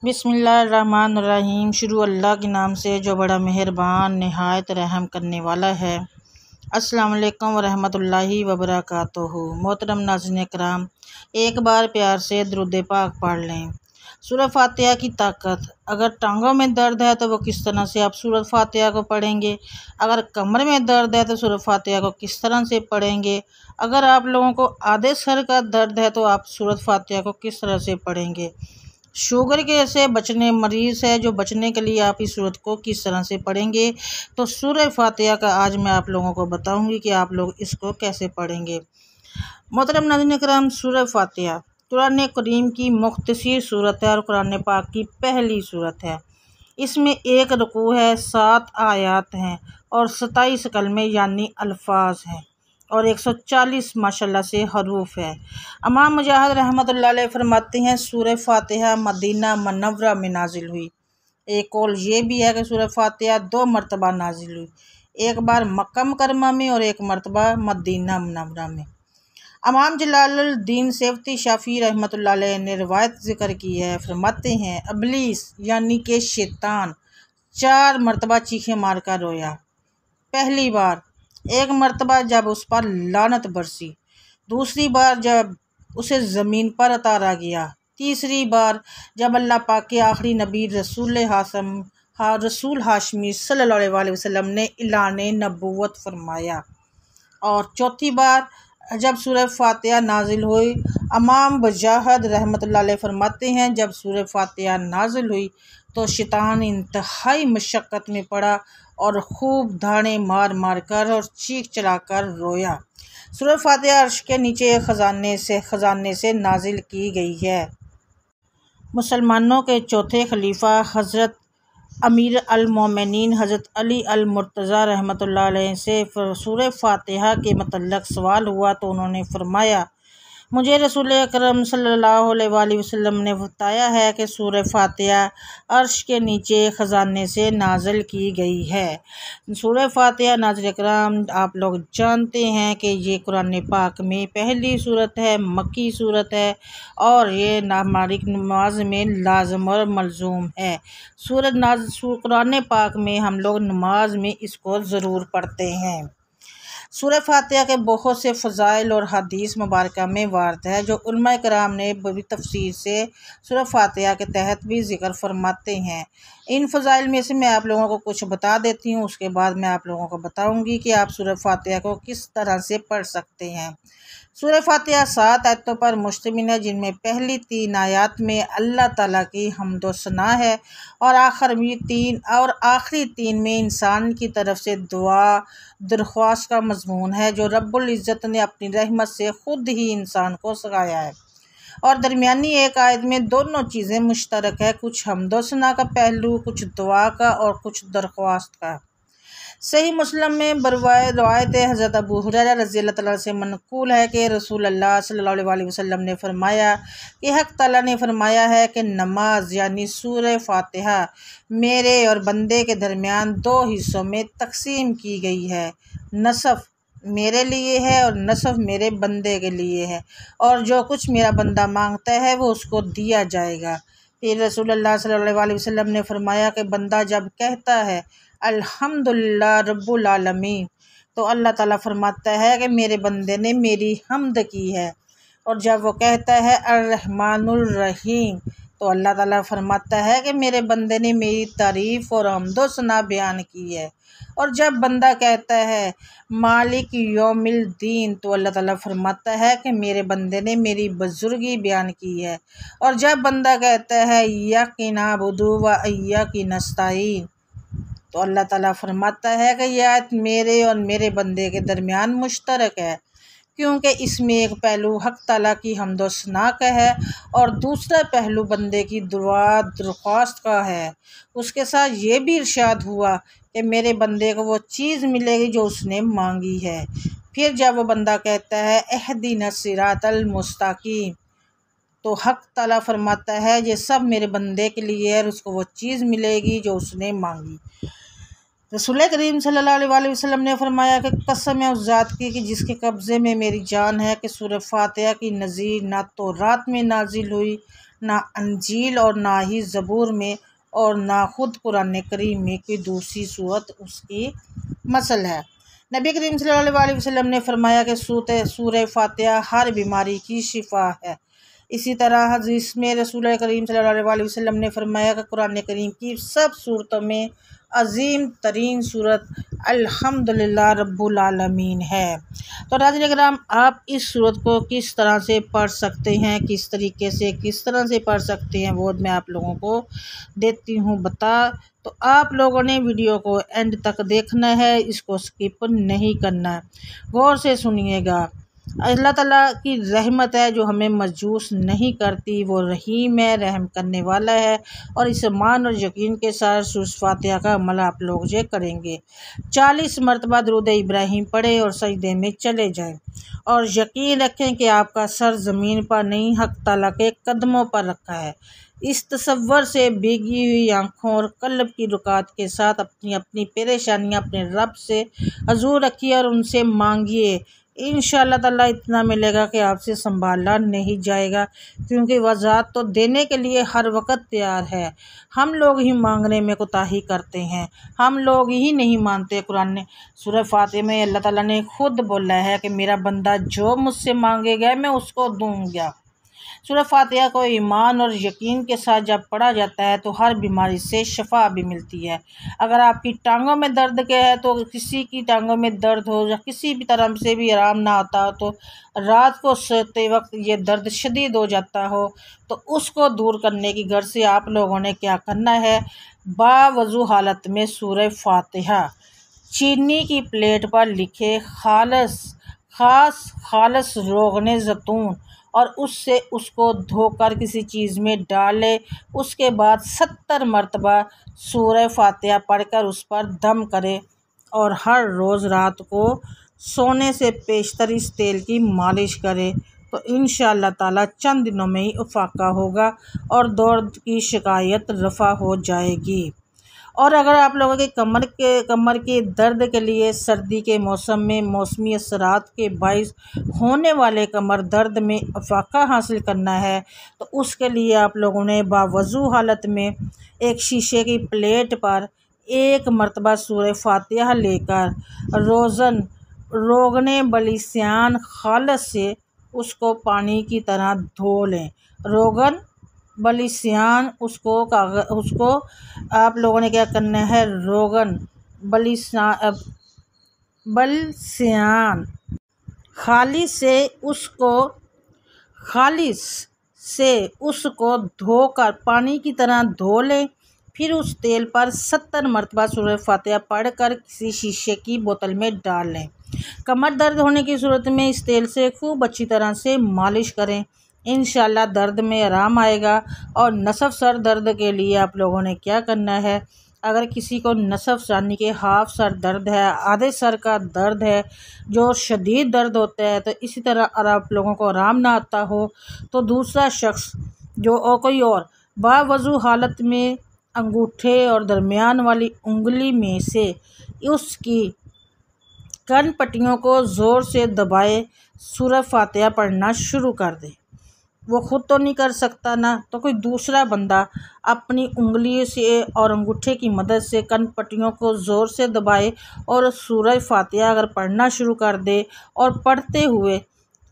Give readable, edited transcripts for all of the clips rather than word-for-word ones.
बिस्मिल्लाहिर्रहमानिर्रहीम। शुरू अल्लाह के नाम से जो बड़ा मेहरबान नहायत रहम करने वाला है। अस्सलाम वालेकुम वरहमतुल्लाहि वबरकातुहू। मोहतरम नाज़रीन कराम, एक बार प्यार से दुरूद पाक पढ़ लें। सूरह फातिहा की ताकत। अगर टांगों में दर्द है तो वो किस तरह से आप सूरह फातिहा को पढ़ेंगे। अगर कमर में दर्द है तो सूरह फातिहा को किस तरह से पढ़ेंगे। अगर आप लोगों को आधे सर का दर्द है तो आप सूरह फातिहा को किस तरह से पढ़ेंगे। शुगर के से बचने मरीज़ है जो बचने के लिए आप इस सूरत को किस तरह से पढ़ेंगे। तो सूरह फातिहा का आज मैं आप लोगों को बताऊंगी कि आप लोग इसको कैसे पढ़ेंगे। मोहतरम नाज़रीन करम, सूरह फातिहा कुरान करीम की मुख्तसर सूरत है और कुरान पाक की पहली सूरत है। इसमें एक रुकू है, 7 आयात हैं और 27 कलमे यानी अल्फाज हैं और 140 माशाल्लाह से हरूफ है। इमाम मुजाहिद रहमतुल्लाह अलैह फरमाते हैं सूरह फातिहा मदीना मुनव्वरा में नाजिल हुई। एक कौल ये भी है कि सूरह फातिहा 2 मरतबा नाजिल हुई, एक बार मक्का मुकर्रमा में और एक मरतबा मदीना मुनव्वरा में। इमाम जलालुद्दीन सैयदी शाफी रहमतुल्लाह अलैह ने रिवायत ज़िक्र की है, फरमाते हैं इब्लीस यानी कि शैतान 4 मरतबा चीखें मार कर रोया। पहली बार एक मरतबा जब उस पर लानत बरसी, दूसरी बार जब उसे ज़मीन पर उतारा गया, तीसरी बार जब अल्लाह पाक के आखिरी नबी रसूल हाशमी सल्लल्लाहु अलैहि वसल्लम ने इलान नबूवत फरमाया, और चौथी बार जब सूरह फातिहा नाजिल हुई। इमाम मुजाहिद रहमतुल्लाह अलैह फरमाते हैं जब सूरह फातिहा नाजिल हुई तो शैतान इंतहाई मशक्क़त में पड़ा और खूब धाड़े मार मार कर और चीख चला कर रोया। सूरह फातिहा अर्श के नीचे खजाने से नाजिल की गई है। मुसलमानों के चौथे खलीफा हज़रत अमीर अल मोमिनीन हज़रत अली अल मुर्तज़ा रहमतुल्लाह अलैह से सूरह फातिहा के मतलब सवाल हुआ तो उन्होंने फरमाया, मुझे रसूल अकरम सल्लल्लाहु अलैहि वसल्लम ने बताया है कि सूरह फातिहा अर्श के नीचे ख़जाने से नाज़िल की गई है। सूरह फातिहा नाज़रीन करम, आप लोग जानते हैं कि ये कुरान पाक में पहली सूरत है, मक्की सूरत है और ये हमारी नमाज में लाज़िम और मलज़ूम है। कुरान पाक में हम लोग नमाज में इसको ज़रूर पढ़ते हैं। सूरह फातिहा के बहुत से फ़ज़ाइल और हदीस मुबारक में वारद है जो उलमा कराम ने बड़ी तफसीर से सूरह फातिहा के तहत भी ज़िक्र फरमाते हैं। इन फ़ज़ाइल में से मैं आप लोगों को कुछ बता देती हूँ, उसके बाद मैं आप लोगों को बताऊँगी कि आप सूरह फातिहा को किस तरह से पढ़ सकते हैं। सूरह फातिहा 7 आयतों पर मुश्तमिल है, जिनमें पहली 3 आयत में अल्लाह ताला की हम्द व सना है और आखिरी 3 में इंसान की तरफ से दुआ दरख्वास्त का मजमून है जो रब्बुल इज़्ज़त ने अपनी रहमत से ख़ुद ही इंसान को सिखाया है। और दरमियानी एक आयत में दोनों चीज़ें मुश्तरक है, कुछ हम्द व सना का पहलू, कुछ दुआ का और कुछ दरख्वास्त का। सही मुस्लिम में रवायत हज़रत अबू हुरैरा रज़ियल्लाहु तआला से मनक़ूल है कि रसूल अल्लाह सल्लल्लाहु अलैहि वसल्लम ने फरमाया कि हक़ ताला ने फरमाया है कि नमाज यानी सूरह फातिहा मेरे और बंदे के दरमियान 2 हिस्सों में तकसीम की गई है। नसफ़ मेरे लिए है और नसफ़ मेरे बंदे के लिए है, और जो कुछ मेरा बंदा मांगता है वो उसको दिया जाएगा। फिर रसूल अल्लाह सल्लल्लाहु अलैहि वसल्लम ने फरमाया कि बंदा जब कहता है अल्हम्दुलिल्लाह रब्बुल आलमीन तो अल्लाह ताला फरमाता है कि मेरे बंदे ने मेरी हम्द की है, और जब वो कहता है अर्रहमानुर रहीम तो अल्लाह ताला फरमाता है कि मेरे बंदे ने मेरी तारीफ़ और हम्द व सना बयान की है, और जब बंदा कहता है मालिक यौमिल दीन तो अल्लाह ताला फरमाता है कि मेरे बंदे ने मेरी बुजुर्गी बयान की है, और जब बंदा कहता है इय्याका नअबुदु व इय्याका नस्तईन तो अल्लाह ताला फरमाता है कि यह आयत मेरे और मेरे बंदे के दरमियान मुश्तरक है, क्योंकि इसमें एक पहलू हक़ ताला की हम्द व सना का है और दूसरा पहलू बंदे की दुआ दरख्वास्त का है। उसके साथ ये भी इरशाद हुआ कि मेरे बंदे को वो चीज़ मिलेगी जो उसने मांगी है। फिर जब वो बंदा कहता है एहदिना सिरातल मुस्तकीम तो हक़ ताला फरमाता है ये सब मेरे बंदे के लिए है और उसको वो चीज़ मिलेगी जो उसने मांगी। रसूल करीम सल्लल्लाहु अलैहि वसल्लम ने फरमाया कि कसम है उस ज़ात की कि जिसके कब्ज़े में मेरी जान है कि सूरह फातिहा की नज़ीर ना तो रात में नाजिल हुई ना अंजील और ना ही ज़बूर में और ना खुद कुरान करीम में कोई दूसरी सूरत उसकी मसल है। नबी करीम सल्लल्लाहु अलैहि वसल्लम ने फरमाया कि सूरह फातिहा हर बीमारी की शिफा है। इसी तरह हदीस में रसूल करीम सल्लल्लाहु अलैहि वसल्लम ने फरमाया कि कुरान करीम की सब सूरतों में अजीम तरीन सूरत अल्हम्दुलिल्लाह रब्बुल आलमीन है। तो नाज़रीन किराम, आप इस सूरत को किस तरह से पढ़ सकते हैं, किस तरीके से किस तरह से पढ़ सकते हैं, वो मैं आप लोगों को देती हूँ बता। तो आप लोगों ने वीडियो को एंड तक देखना है, इसको स्किप नहीं करना है, गौर से सुनिएगा। अल्लाह ताला की रहमत है जो हमें मजूस नहीं करती, वो रहीम है, रहम करने वाला है। और इस ईमान और यकीन के साथ सूरह फातिहा का अमल आप लोग जो करेंगे, 40 मरतबा दुरूद इब्राहिम पढ़े और सजदे में चले जाएं और यकीन रखें कि आपका सर ज़मीन पर नहीं, हक ताला के कदमों पर रखा है। इस तसव्वुर से भीगी हुई आँखों और कल्ब की रुकात के साथ अपनी अपनी परेशानियाँ अपने रब से हजूर रखिए और उनसे मांगिए। इंशाअल्लाह ताला इतना मिलेगा कि आपसे संभाला नहीं जाएगा, क्योंकि वज़ात तो देने के लिए हर वक्त तैयार है। हम लोग ही मांगने में कोताही करते हैं, हम लोग ही नहीं मानते। कुरान सूरह फातिहा में अल्लाह ताला ने खुद बोला है कि मेरा बंदा जो मुझसे मांगेगा मैं उसको दूंगा। सूरह फातिहा को ईमान और यकीन के साथ जब पढ़ा जाता है तो हर बीमारी से शफा भी मिलती है। अगर आपकी टांगों में दर्द के है, तो किसी की टांगों में दर्द हो या किसी भी तरह से भी आराम ना आता हो, तो रात को सोते वक्त ये दर्द शदीद हो जाता हो, तो उसको दूर करने की घर से आप लोगों ने क्या करना है, बावजू हालत में सूरह फातिहा चीनी की प्लेट पर लिखे खालस रोगने ज़ैतून और उससे उसको धोकर किसी चीज़ में डाले। उसके बाद 70 मरतबा सूरह फातिहा पढ़कर उस पर दम करे और हर रोज़ रात को सोने से पेशतर इस तेल की मालिश करे, तो इंशाअल्लाह ताला चंद दिनों में ही इफाका होगा और दर्द की शिकायत रफ़ा हो जाएगी। और अगर आप लोगों के कमर के दर्द के लिए सर्दी के मौसम में मौसमी असरात के बाइस होने वाले कमर दर्द में इफाका हासिल करना है, तो उसके लिए आप लोगों ने बावजू हालत में एक शीशे की प्लेट पर एक मरतबा सूरह फातिहा लेकर रोगने बलिस्यान खालस से उसको पानी की तरह धो लें। रोगन बलिस्यान उसको आप लोगों ने क्या करना है, रोगन बलिस्यान खालिस से उसको धोकर पानी की तरह धो लें। फिर उस तेल पर 70 मरतबा सूरह फातिहा पढ़कर किसी शीशे की बोतल में डाल लें। कमर दर्द होने की सूरत में इस तेल से खूब अच्छी तरह से मालिश करें, इंशाअल्लाह दर्द में आराम आएगा। और नसफ सर दर्द के लिए आप लोगों ने क्या करना है, अगर किसी को नसफ यानी कि हाफ सर दर्द है, आधे सर का दर्द है, जो शदीद दर्द होता है, तो इसी तरह अगर आप लोगों को आराम ना आता हो, तो दूसरा शख्स जो कोई और बावजू हालत में अंगूठे और दरमियान वाली उंगली में से उसकी कन पट्टियों को ज़ोर से दबाए सूरह फातिहा पढ़ना शुरू कर दे। वो ख़ुद तो नहीं कर सकता ना, तो कोई दूसरा बंदा अपनी उंगली से और अंगूठे की मदद से कन पट्टियों को ज़ोर से दबाए और सूरह फातिहा अगर पढ़ना शुरू कर दे और पढ़ते हुए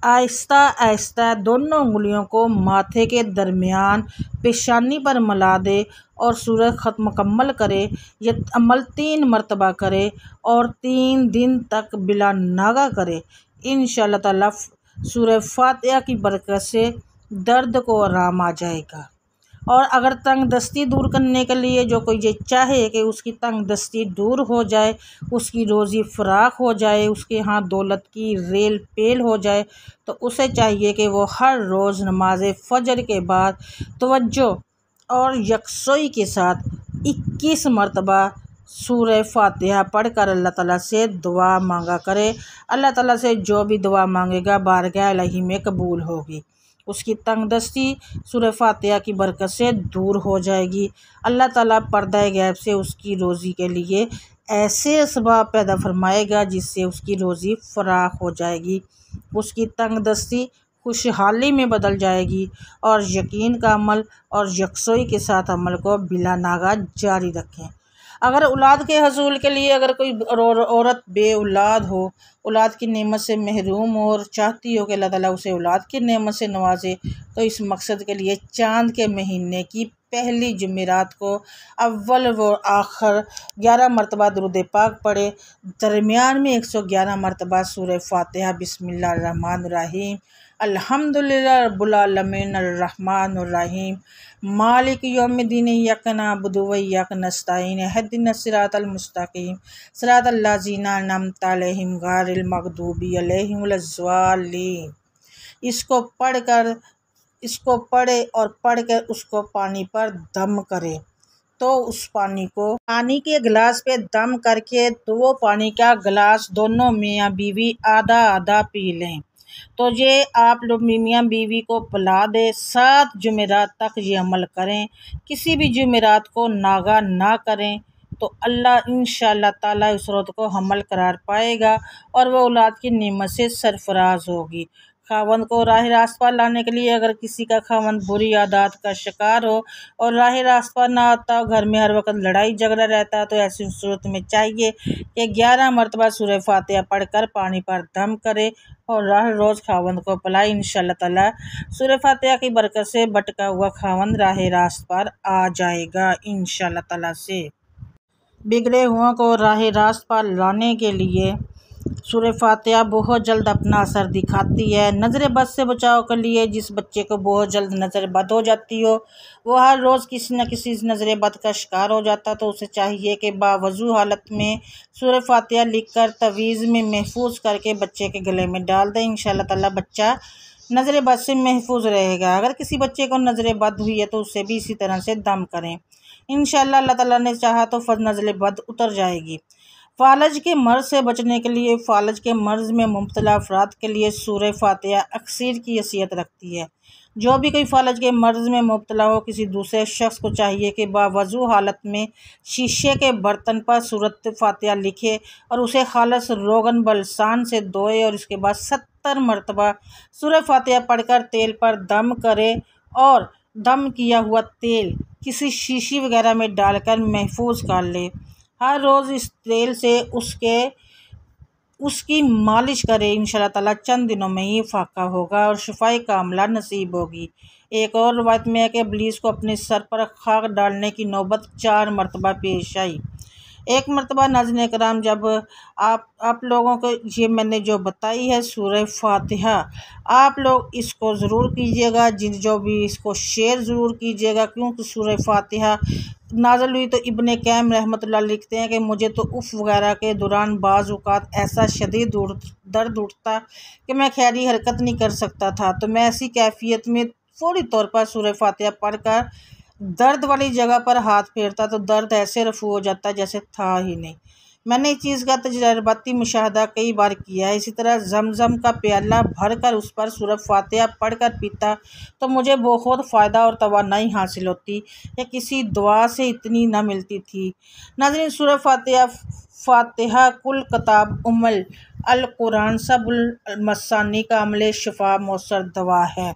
आहिस्ता आहिस्ता दोनों उंगलियों को माथे के दरमियान पेशानी पर मिला दे और सूरह ख़त्म मुकम्मल करे। यह अमल 3 मरतबा करे और 3 दिन तक बिला नागा करे। इंशाअल्लाह ताला सूरह फातिहा की बरकत से दर्द को आराम आ जाएगा। और अगर तंग दस्ती दूर करने के लिए जो कोई ये चाहे कि उसकी तंग दस्ती दूर हो जाए, उसकी रोज़ी फ़राख हो जाए, उसके यहाँ दौलत की रेल पेल हो जाए, तो उसे चाहिए कि वो हर रोज़ नमाज फ़जर के बाद तवज्जो और यकसोई के साथ 21 मरतबा सूरह फातिहा पढ़कर अल्लाह ताला से दुआ मांगा करे। अल्लाह ताला से जो भी दुआ मांगेगा बारगाह इलाही में कबूल होगी। उसकी तंगदस्ती सूरह फातिहा की बरकत से दूर हो जाएगी। अल्लाह ताला पर्दा गैब से उसकी रोज़ी के लिए ऐसे असबाब पैदा फरमाएगा जिससे उसकी रोज़ी फ़राख हो जाएगी, उसकी तंगदस्ती खुशहाली में बदल जाएगी। और यकीन का अमल और यकसोई के साथ अमल को बिला नागा जारी रखें। अगर औलाद के हसूल के लिए अगर कोई औरत बे औलाद हो, औलाद की नेमत से महरूम हो और चाहती हो कि अल्लाह ताला उसे औलाद की नेमत से नवाजे, तो इस मकसद के लिए चाँद के महीने की पहली जुमेरात को अव्वल व आखिर 11 मरतबा दुरूद पाक पढ़े। दरमियान में 111 मरतबा सूरह फातिहा, बिस्मिल्लाहिर्रहमानिर्रहीम, अल्हम्दुलिल्लाहि रब्बिल आलमीन, अर्रहमानिर्रहीम, मालिक यौमिद्दीन, इय्याका नअबुदु व इय्याका नस्तईन, इहदिनस सिरातल मुस्तकीम, सिरातल लज़ीना अनअमता अलैहिम गैरिल मग़दूबि अलैहिम वलज़्ज़ालिन। इसको पढ़े और पढ़कर उसको पानी पर दम करे। तो उस पानी के गिलास पे दम करके तो वो पानी का गिलास दोनों मियाँ बीवी आधा आधा पी लें। तो ये आप लोग मियाँ बीवी को पिला दे। 7 जुमेरात तक ये अमल करें, किसी भी जुमेरात को नागा ना करें, तो अल्लाह इंशाअल्लाह ताला उस औरत को हमल करार पाएगा और वह औलाद की नेमत से सरफराज होगी। खावंद को राह रास्त पर लाने के लिए अगर किसी का खावंद बुरी आदत का शिकार हो और राह रास्त पर ना आता हो, घर में हर वक्त लड़ाई झगड़ा रहता है, तो ऐसी सूरत में चाहिए कि 11 मरतबा सूरह फातिहा पढ़कर पानी पर दम करे और हर रोज़ खावंद को पिलाए। इंशाअल्लाह ताला सूरह फातिहा की बरकत से भटका हुआ खावंद राह रास्त पर आ जाएगा इंशाअल्लाह ताला से। बिगड़े हुओं को राह रास्त पर लाने के लिए सूरह फातिहा बहुत जल्द अपना असर दिखाती है। नज़र बद से बचाव के लिए जिस बच्चे को बहुत जल्द नज़र बद हो जाती हो, वो हर रोज़ किसी न किसी नज़र बद का शिकार हो जाता, तो उसे चाहिए कि बावजू हालत में सूरह फातिहा लिखकर तवीज़ में महफूज करके बच्चे के गले में डाल दें। इंशाअल्लाह ताला बच्चा नज़र बद से महफूज रहेगा। अगर किसी बच्चे को नज़र बद हुई है तो उससे भी इसी तरह से दम करें। इंशाअल्लाह अल्लाह ताला ने चाहा तो नज़र बद उतर जाएगी। फ़ालज के मर्ज़ से बचने के लिए फ़ालज के मर्ज़ में मुब्तला अफराद के लिए सूरह फातिहा अक्सर की हैसियत रखती है। जो भी कोई फ़ालज के मर्ज़ में मुब्तला हो, किसी दूसरे शख्स को चाहिए कि बावजू हालत में शीशे के बर्तन पर सूरह फातिहा लिखे और उसे खालस रोगन बलसान से धोए और उसके बाद 70 मरतबा सूरह फातिहा पढ़कर तेल पर दम करे और दम किया हुआ तेल किसी शीशी वगैरह में डालकर महफूज कर ले। हर रोज़ इस तेल से उसकी मालिश करे। इंशाअल्लाह ताला चंद दिनों में ही फाका होगा और शिफाई कामला नसीब होगी। एक और रवायत में है कि इब्लीस को अपने सर पर खाक डालने की नौबत 4 मरतबा पेश आई। एक मरतबा नाज़रीन कराम, जब आप लोगों को ये मैंने जो बताई है सूरह फातिहा, आप लोग इसको ज़रूर कीजिएगा, जो भी इसको शेयर ज़रूर कीजिएगा, क्योंकि सूरह फातिहा नाज़िल हुई तो इब्ने कैम रहमतुल्लाह लिखते हैं कि मुझे तो उफ़ वगैरह के दौरान बाज़ औक़ात ऐसा शदीद दर्द उठता कि मैं खैरी हरकत नहीं कर सकता था। तो मैं ऐसी कैफियत में फ़ौरी तौर पर सूरह फातिहा पढ़कर दर्द वाली जगह पर हाथ फेरता तो दर्द ऐसे रफू हो जाता जैसे था ही नहीं। मैंने इस चीज़ का तजर्बाती मुशाहदा कई बार किया है। इसी तरह जमज़म का प्याला भर कर उस पर सूरह फातिहा पढ़ कर पीता तो मुझे बहुत फ़ायदा और तवानाई हासिल होती कि किसी दुआ से इतनी ना मिलती थी। नाज़रीन, सूरह फातिहा कुल किताब उम्मुल अल कुरान सबुल मसानी का अमले शिफा मौसर दवा है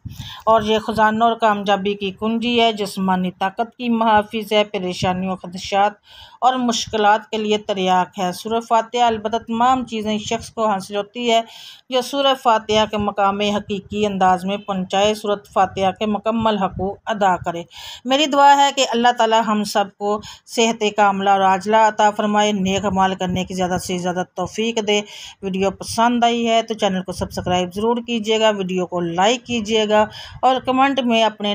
और ये ख़जाना और कामयाबी की कुंजी है। जिस्मानी ताकत की महाफिज है, परेशानियों, खदशात और मुश्किलात के लिए तरियाक है। सूरह फातिहा अलबत्ता तमाम चीज़ें शख्स को हासिल होती है जो सूरह फातिहा के मकाम हकीकी अंदाज में पहुँचाए, सूरह फातिहा के मुकम्मल हकूक़ अदा करे। मेरी दुआ है कि अल्लाह ताला हम सब को सेहत कामला और आजला अता फ़रमाए, नेक अमाल करने की ज़्यादा से ज़्यादा तौफ़ीक दे। वीडियो पसंद आई है तो चैनल को सब्सक्राइब ज़रूर कीजिएगा, वीडियो को लाइक कीजिएगा और कमेंट में अपने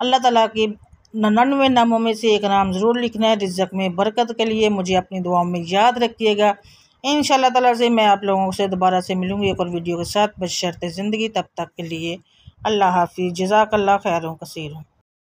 अल्लाह ताला की 99 नामों में से एक नाम ज़रूर लिखना है। रिज़्क़ में बरकत के लिए मुझे अपनी दुआओं में याद रखिएगा। इंशाअल्लाह ताला से मैं आप लोगों से दोबारा से मिलूँगी एक और वीडियो के साथ, बशर्ते ज़िंदगी। तब तक के लिए अल्लाह हाफ़िज़। जज़ाकल्लाह खैरन कसीरन।